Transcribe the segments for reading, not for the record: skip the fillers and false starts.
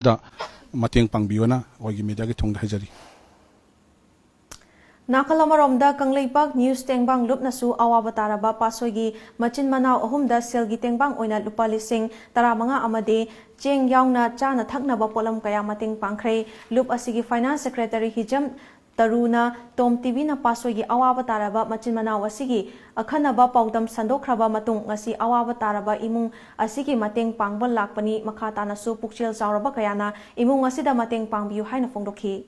दा mateng pangbiona oigi media ki thong hajari Nakalamaromda Kangleipak News Tengbang Lupnasu Awaba Taraba Pasoigi Machin Manao Ahumda Selgi Tengbang Oina Lupa Lising Taramanga Amade Cheng Yaungna Chana Thaknaba Polam Kaya Mateng Pangkre Lup Asigi Finance Secretary Hijam Taruna Tom TV na Pasoigi Awaba Taraba Machin Manao Asigi Akhanaba Paudam Sandokraba Matung Ngasi Awaba Taraba Imung Asigi Mateng Pangbal Lakpani Makata Nasu Pukchil Sauraba Kayana Imung Asida Mateng Pangbiu Haina Fongdokhi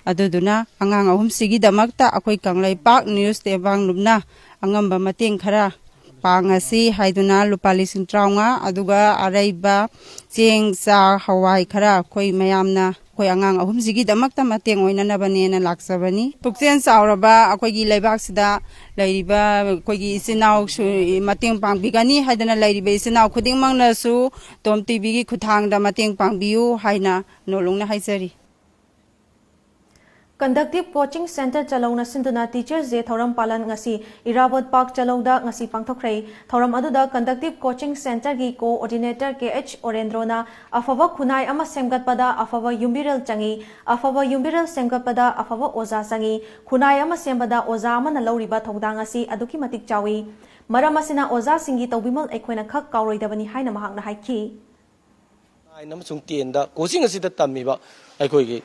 Aduduna angang ahumsigi damakta akoy Kangleipak News Tengbang Lupna angamba mateng khara pangasi haiduna lupa lising traunga aduga araiba cheng sa hawai khara akoy mayamna akoy angang ahumsigi damakta mateng oinanabani na laksabani pukchen sauraba akoygi leibak sida lairiba akoygi isinau mateng pangbigani haidana lairiba isinau khudingmangna su Tom TV gi khuthangda mateng pangbiu haina nolongna haisari Conductive Coaching Center Chalona Sinduna Teacher Z Thoram Palan ngasi Irabot Park Chalauda ngasi pangthokhrei Thoram aduda Conductive Coaching Center gi Coordinator KH Orendrona afava khunai ama semgatpada afava yumbiral changi afava yumbiral semgatpada afava oza changi khunai ama sembada oza ama na lauriba thongdang asi aduki matik chawi maram asina oza singi tawbimal ekhoina khak kauroidabani haina mahakna haiki ai nam sung tienda coaching asida tammiba aikhoigi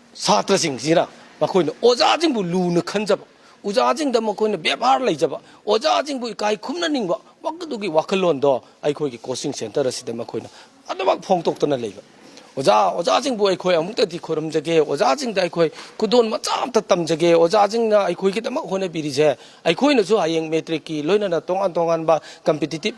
Satra sing sira, makoin oza jing bu lu ne khanjaba, oza jing da makoin bebhar leijaba, oza jing bu kai khumna ningba, wakdugi wakalon do ai khoi ki coaching center asida makoin adabak phongtok tana leiba. Oza jing bu ai khoi amuk ta di khoram jage, oza jing da ai khoi kudon macha ta tam jage, oza jing na ai khoi ki tamak hone biri je, ai khoi na su hayeng metric ki loina na tongan ba competitive